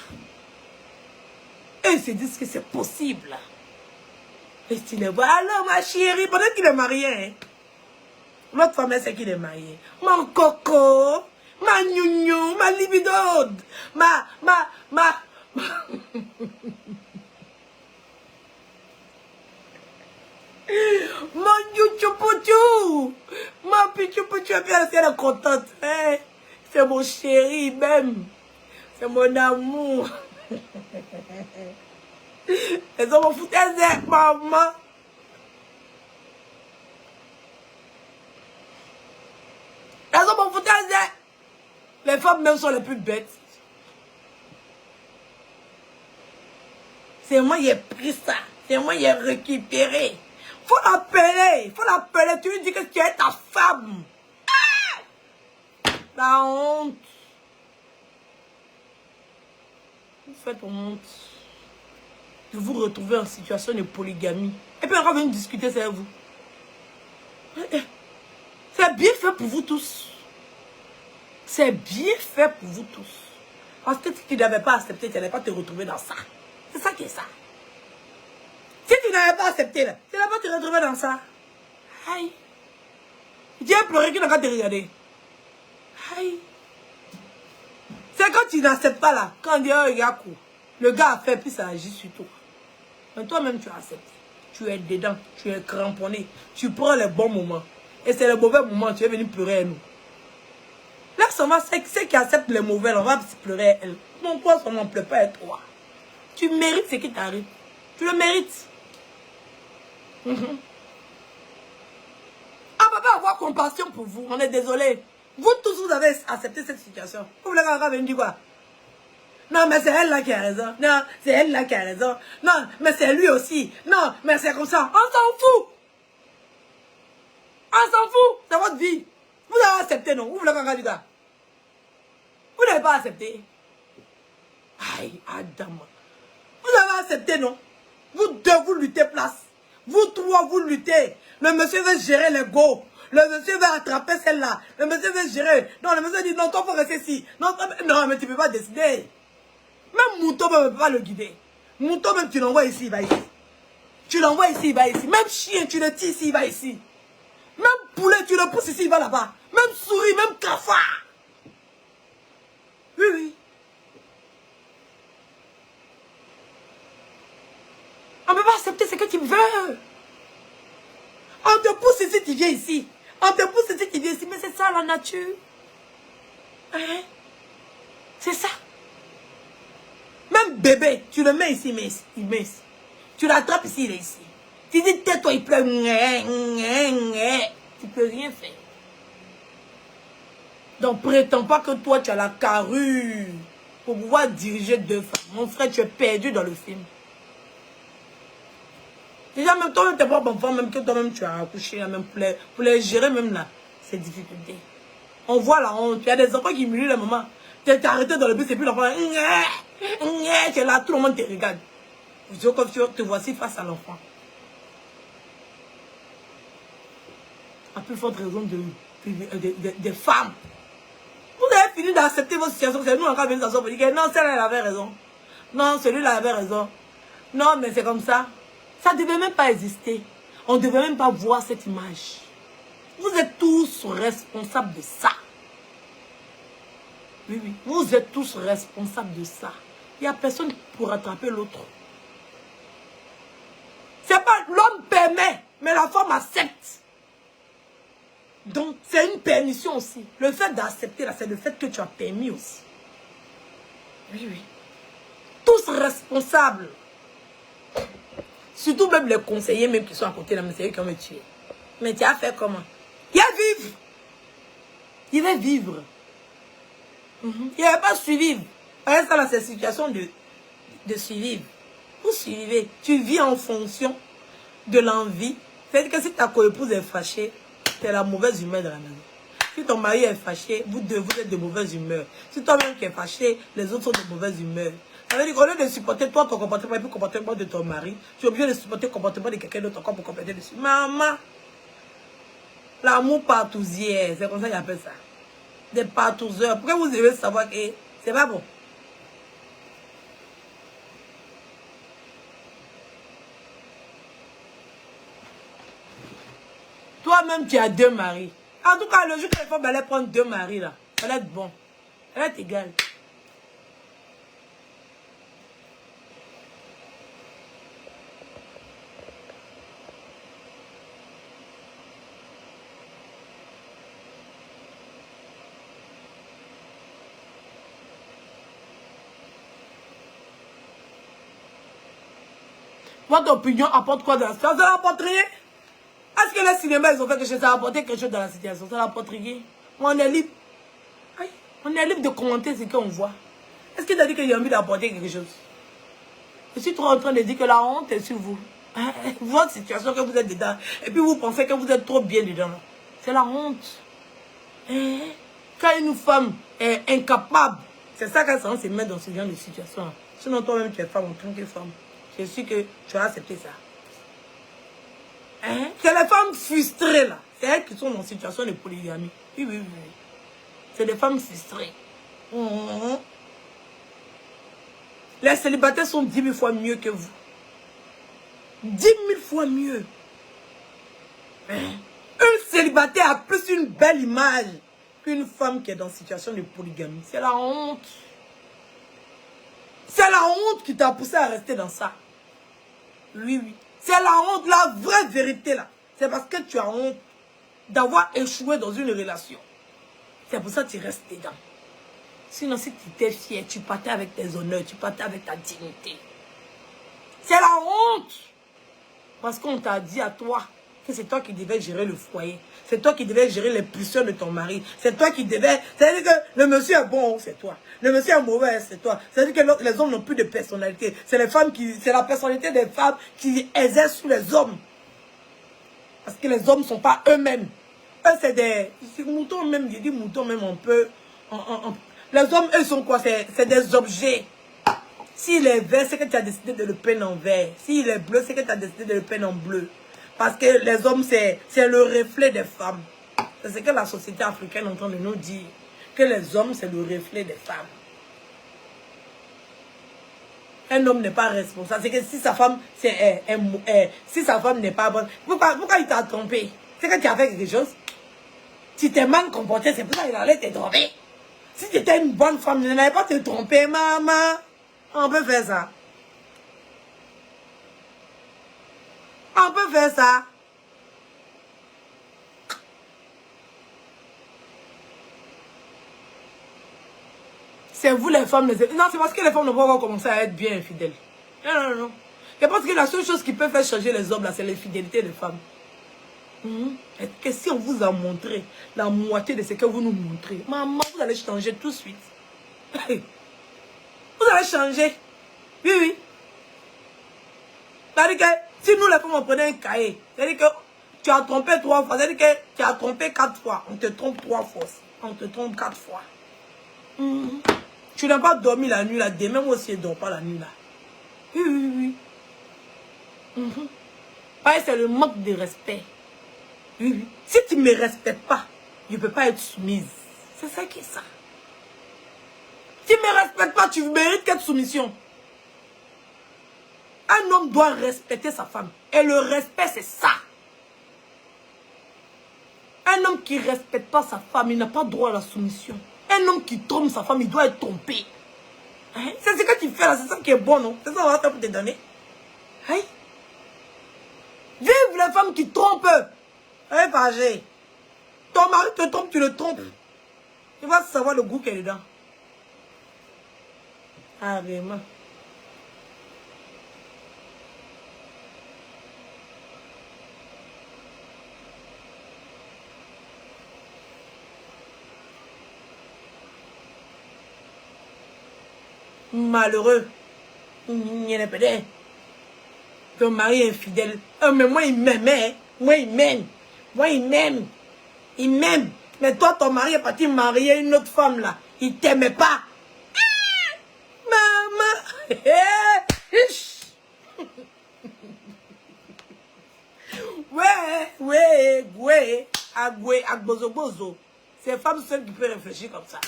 Et ils se disent que c'est possible. Et tu les vois, alors ma chérie, pendant qu'il est marié, hein? L'autre femme, elle sait qu'il est marié. Mon coco, ma gnougnou, ma libido, mon youchoupoutchou, ma pichoupoutchou, et puis elle est contente. Hein? C'est mon chéri même. C'est mon amour. Elles ont mon foutaise, maman. Elles ont mon foutaise. Les femmes même sont les plus bêtes. C'est moi qui ai pris ça. C'est moi qui ai récupéré. Faut l'appeler. Faut l'appeler. Tu lui dis que tu es ta femme. Ah! La honte. Vous faites honte de vous retrouver en situation de polygamie. Et puis on va venir discuter, c'est vous. C'est bien fait pour vous tous. C'est bien fait pour vous tous. Parce que si tu n'avais pas accepté, tu n'allais pas te retrouver dans ça. C'est ça qui est ça. Si tu n'avais pas accepté, là, tu n'allais pas te retrouver dans ça. Aïe. Tu as pleuré qui n'a qu'à te regarder. Aïe. C'est quand tu n'acceptes pas là, quand on dit, oh, Yaku, le gars a fait, puis ça agit sur toi. Mais toi-même, tu acceptes. Tu es dedans, tu es cramponné. Tu prends les bons moments. Et c'est le mauvais moment, tu es venu pleurer à nous. Là, seulement, ceux qui acceptent les mauvais, on va pleurer à elle. Non, toi, on ne pleure pas à toi. Tu mérites ce qui t'arrive. Tu le mérites. Ah, papa, avoir compassion pour vous. On est désolé. Vous tous, vous avez accepté cette situation. Vous voulez qu'on venir dire quoi? Non, mais c'est elle là qui a raison. Non, c'est elle là qui a raison. Non, mais c'est lui aussi. Non, mais c'est comme ça. On s'en fout. On s'en fout. C'est votre vie. Vous avez accepté, non? Vous voulez qu'on dire quoi? Vous n'avez pas accepté. Aïe, Adam. Vous avez accepté, non? Vous deux, vous luttez place. Vous trois, vous luttez. Le monsieur veut gérer les go. Le monsieur veut attraper celle-là. Le monsieur veut gérer. Non, le monsieur dit, non, toi, faut rester ici. Non, non, mais tu ne peux pas décider. Même Mouton ne peut pas le guider. Mouton, même tu l'envoies ici, il va ici. Tu l'envoies ici, il va ici. Même chien, tu le tires ici, il va ici. Même poulet, tu le pousses ici, il va là-bas. Même souris, même cafard. Oui, oui. On ne peut pas accepter ce que tu veux. On te pousse ici, tu viens ici. On te pousse ici, tu viens ici. Mais c'est ça la nature. Hein? C'est ça. Même bébé, tu le mets ici, il met ici. Tu l'attrapes ici, il est ici. Tu dis tais-toi, il pleure. Tu ne peux rien faire. Donc prétends pas que toi tu as la carrure pour pouvoir diriger deux femmes. Mon frère, tu es perdu dans le film. Déjà, même toi-même, tes propres enfants, même que toi-même, tu as accouché, même pour les gérer, même là, c'est difficulté. On voit la honte. Il y a des enfants qui me disent la maman. Tu es arrêté dans le bus et puis l'enfant, tu es là, tout le monde te regarde. Comme tu te voici face à l'enfant. À plus forte raison des femmes. Vous avez fini d'accepter vos situations. C'est nous encore venus dans pour dire non, celle-là elle avait raison. Non, celui-là avait raison. Non, mais c'est comme ça. Ça ne devait même pas exister. On ne devait même pas voir cette image. Vous êtes tous responsables de ça. Oui, oui. Vous êtes tous responsables de ça. Il n'y a personne pour rattraper l'autre. C'est pas l'homme permet, mais la femme accepte. Donc, c'est une permission aussi. Le fait d'accepter, là, c'est le fait que tu as permis aussi. Oui, oui. Tous responsables. Surtout même les conseillers même qui sont à côté, là, mais c'est eux qui ont me tué. Mais tu as fait comment? Il va vivre. Il va vivre. Il n'avait pas suivi. Ça, là, c'est une situation de suivre. Vous suivez. Tu vis en fonction de l'envie. C'est-à-dire que si ta co-épouse est fâchée, c'est la mauvaise humeur de la maison. Si ton mari est fâché, vous deux, vous êtes de mauvaise humeur. Si toi-même qui es fâché, les autres sont de mauvaise humeur. Ça veut dire qu'au lieu de supporter toi, ton comportement et puis le comportement de ton mari, tu es obligé de supporter le comportement de quelqu'un d'autre encore pour compléter dessus. Maman, l'amour partouzière, c'est comme ça qu'ils appellent ça. Des partouzeurs. Pourquoi vous devez savoir que c'est pas bon? Toi-même, tu as deux maris. En tout cas, le jour que les femmes allaient prendre deux maris, là, ça va être bon. Ça va être égal. Votre opinion apporte quoi dans la situation? Ça n'apporte rien. Est-ce que le cinéma, ils ont fait quelque chose? Ça a apporté quelque chose dans la situation? Ça n'apporte rien. On est libre. On est libre de commenter ce qu'on voit. Est-ce qu'il t'a dit qu'il a envie d'apporter quelque chose? Je suis trop en train de dire que la honte est sur vous. Votre situation que vous êtes dedans. Et puis vous pensez que vous êtes trop bien dedans. C'est la honte. Quand une femme est incapable, c'est ça qu'elle se met dans ce genre de situation. Sinon toi-même tu es femme en tant que femme. Je suis que tu as accepté ça. C'est les femmes frustrées là. C'est elles qui sont dans une situation de polygamie. Oui, oui, oui. C'est des femmes frustrées. Les célibataires sont 10 000 fois mieux que vous. 10 000 fois mieux. Un célibataire a plus une belle image qu'une femme qui est dans une situation de polygamie. C'est la honte. C'est la honte qui t'a poussé à rester dans ça. Oui, oui. C'est la honte, la vraie vérité là. C'est parce que tu as honte d'avoir échoué dans une relation. C'est pour ça que tu restes dedans. Sinon, si tu étais fier, tu partais avec tes honneurs, tu partais avec ta dignité. C'est la honte. Parce qu'on t'a dit à toi que c'est toi qui devais gérer le foyer. C'est toi qui devais gérer les pulsions de ton mari. C'est toi qui devais... C'est-à-dire que le monsieur est bon, c'est toi. Le monsieur est mauvais, c'est toi. C'est-à-dire que les hommes n'ont plus de personnalité. C'est les femmes qui... C'est la personnalité des femmes qui exercent sur les hommes. Parce que les hommes ne sont pas eux-mêmes. Eux, c'est des... Moutons même, je dis moutons même, on peut... Les hommes, eux, sont quoi? C'est des objets. S'il est vert, c'est que tu as décidé de le peindre en vert. S'il est bleu, c'est que tu as décidé de le peindre en bleu. Parce que les hommes, c'est le reflet des femmes. C'est ce que la société africaine est en train de nous dire. Que les hommes, c'est le reflet des femmes. Un homme n'est pas responsable. C'est que si sa femme, si sa femme n'est pas bonne, pourquoi il t'a trompé? C'est que tu as fait quelque chose. Tu t'es mal comporté, c'est pour ça qu'il allait te tromper. Si tu étais une bonne femme, je n'allais pas te tromper, maman. On peut faire ça. On peut faire ça. C'est vous les femmes. Non, c'est parce que les femmes ne vont pas commencer à être bien infidèles. Non, non, non. Je pense que la seule chose qui peut faire changer les hommes, là, c'est l'infidélité des femmes. Est-ce que si on vous a montré la moitié de ce que vous nous montrez, maman, vous allez changer tout de suite. Vous allez changer. Oui, oui. C'est-à-dire que si nous, les femmes, on prenait un cahier, c'est-à-dire que tu as trompé 3 fois, c'est-à-dire que tu as trompé 4 fois, on te trompe 3 fois, on te trompe 4 fois. Tu n'as pas dormi la nuit là, demain moi aussi je ne dors pas la nuit là. Oui, oui, oui. C'est le manque de respect. Oui, oui. Si tu ne me respectes pas, je ne peux pas être soumise. C'est ça qui est ça. Si tu ne me respectes pas, tu mérites quelle soumission? Un homme doit respecter sa femme. Et le respect, c'est ça. Un homme qui ne respecte pas sa femme, il n'a pas droit à la soumission. Un homme qui trompe sa femme, il doit être trompé. Hein? C'est ce que tu fais là, c'est ça qui est bon, non? C'est ça qu'on va pour te donner. Hein? Vive les femmes qui trompent. Hein, Fagé? Ton mari te trompe, tu le trompes. Tu vas savoir le goût qu'elle est dedans. Ah, vraiment. Malheureux. Il y en a peut-être. Ton mari est infidèle. Mais moi, il m'aimait. Moi, il m'aime. Moi, il m'aime. Il m'aime. Mais toi, ton mari est parti marier une autre femme, là. Il t'aimait pas. Maman. Ouais. Agbozo, bozo. C'est les femmes seules qui peuvent réfléchir comme ça.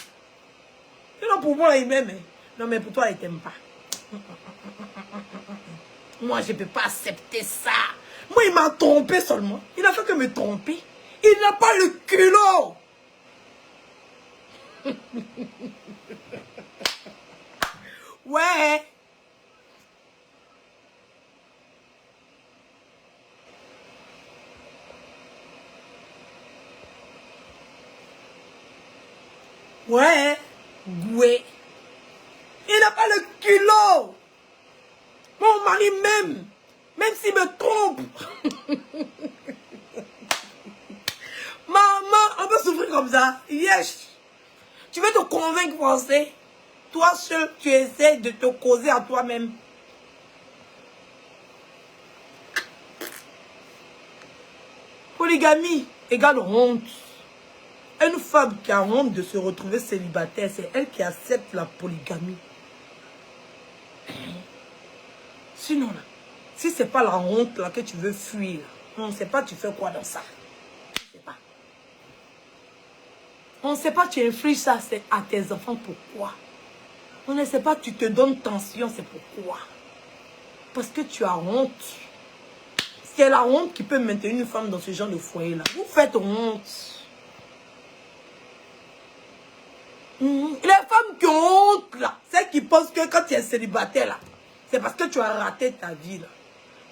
Sinon, pour moi, il m'aime. Non, mais pour toi, il t'aime pas. Moi, je ne peux pas accepter ça. Moi, il m'a trompé seulement. Il n'a fait que me tromper. Il n'a pas le culot. Ouais. Ouais. Ouais. Il n'a pas le culot. Mon mari m'aime. Même s'il me trompe. Maman, on peut souffrir comme ça. Yes. Tu veux te convaincre, français. Toi seul, tu essaies de te causer à toi-même. Polygamie égale honte. Une femme qui a honte de se retrouver célibataire, c'est elle qui accepte la polygamie. Sinon, là, si c'est pas la honte là que tu veux fuir, on ne sait pas tu fais quoi dans ça. On ne sait pas. On ne sait pas tu infliges ça à tes enfants, pourquoi? On ne sait pas tu te donnes tension, c'est pourquoi? Parce que tu as honte. C'est la honte qui peut maintenir une femme dans ce genre de foyer là. Vous faites honte. Les femmes qui ont honte là, celles qui pensent que quand tu es célibataire là, c'est parce que tu as raté ta vie là.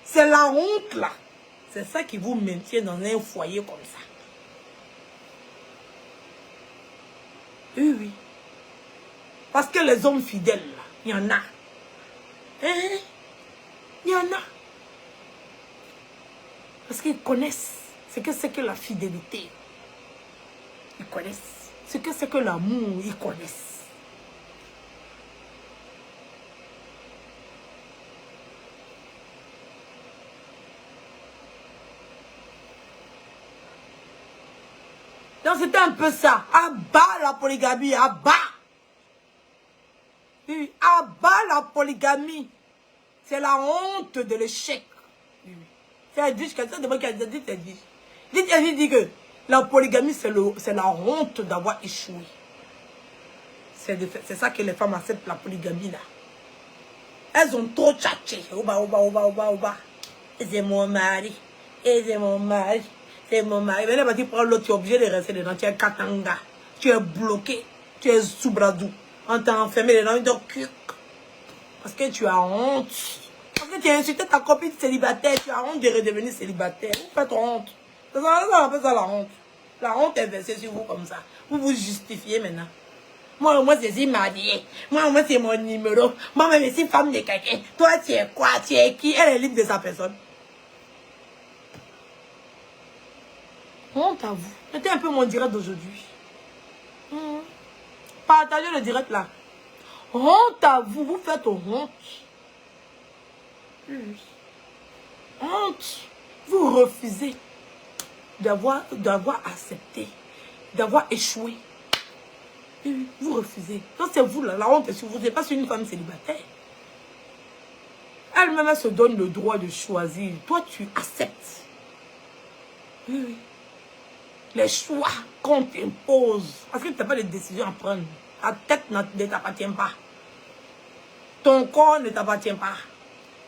C'est la honte là. C'est ça qui vous maintient dans un foyer comme ça. Oui, oui. Parce que les hommes fidèles là, il y en a. Hein? Il y en a. Parce qu'ils connaissent ce que c'est que la fidélité. Ils connaissent. Ce que c'est que l'amour, ils connaissent. Donc c'était un peu ça. À bas la polygamie, à bas. Oui, à bas la la polygamie. C'est la honte de l'échec. C'est Edwige, quelqu'un de moi qui a dit Edwige. Edwige dit que la polygamie, c'est la honte d'avoir échoué. C'est ça que les femmes acceptent, la polygamie là. Elles ont trop tchatché. Oba. C'est mon mari. Et c'est mon mari. C'est mon mari. Mais là, tu prends l'autre, tu es obligé de rester dedans. Tu es katanga. Tu es bloqué. Tu es sous bradou. On t'a enfermé dedans, une cuc. Parce que tu as honte. Parce que tu as insulté ta copine célibataire. Tu as honte de redevenir célibataire. Vous faites honte. C'est ça, on appelle ça la honte. La honte est versée sur vous comme ça. Vous vous justifiez maintenant. Moi, je suis mariée. Moi, c'est mon numéro. Moi, je suis femme de quelqu'un. Toi, tu es quoi? Tu es qui? Elle est libre de sa personne. Honte à vous. C'était un peu mon direct d'aujourd'hui. Partagez le direct là. Honte à vous. Vous faites honte. Honte. Vous refusez d'avoir accepté, d'avoir échoué. Vous refusez. Quand c'est vous là, la honte est sur vous. Vous n'êtes pas sur une femme célibataire. Elle-même se donne le droit de choisir. Toi, tu acceptes. Oui. Les choix qu'on t'impose. Parce que tu n'as pas de décision à prendre. Ta tête ne t'appartient pas. Ton corps ne t'appartient pas.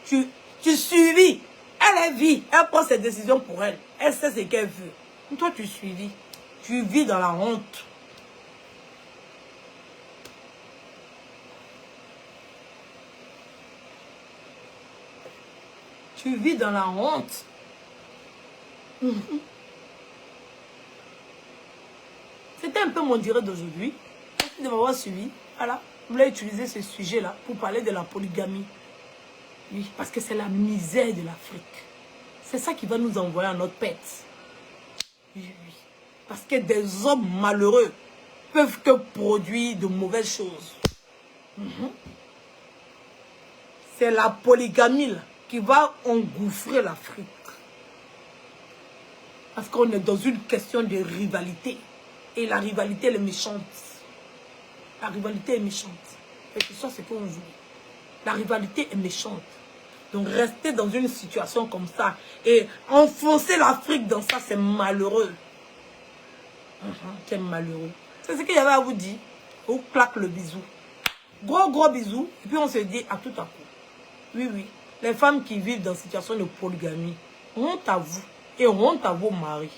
Tu suivis. Elle vit. Elle prend ses décisions pour elle. Elle sait ce qu'elle veut. Toi, tu suivis. Tu vis dans la honte. Tu vis dans la honte. C'était un peu mon direct d'aujourd'hui. Merci de m'avoir suivi. Voilà. Je voulais utiliser ce sujet-là pour parler de la polygamie. Oui, parce que c'est la misère de l'Afrique. C'est ça qui va nous envoyer à notre pète. Oui. Parce que des hommes malheureux peuvent que produire de mauvaises choses. C'est la polygamie là, qui va engouffrer l'Afrique. Parce qu'on est dans une question de rivalité. Et la rivalité, elle est méchante. La rivalité est méchante. Et c'est ça ce que vous voulez. La rivalité est méchante. Donc rester dans une situation comme ça et enfoncer l'Afrique dans ça, c'est malheureux. C'est malheureux. C'est ce qu'il y avait à vous dire. On claque le bisou. Gros bisou. Et puis on se dit à tout à coup. Oui. Les femmes qui vivent dans une situation de polygamie, honte à vous et honte à vos maris.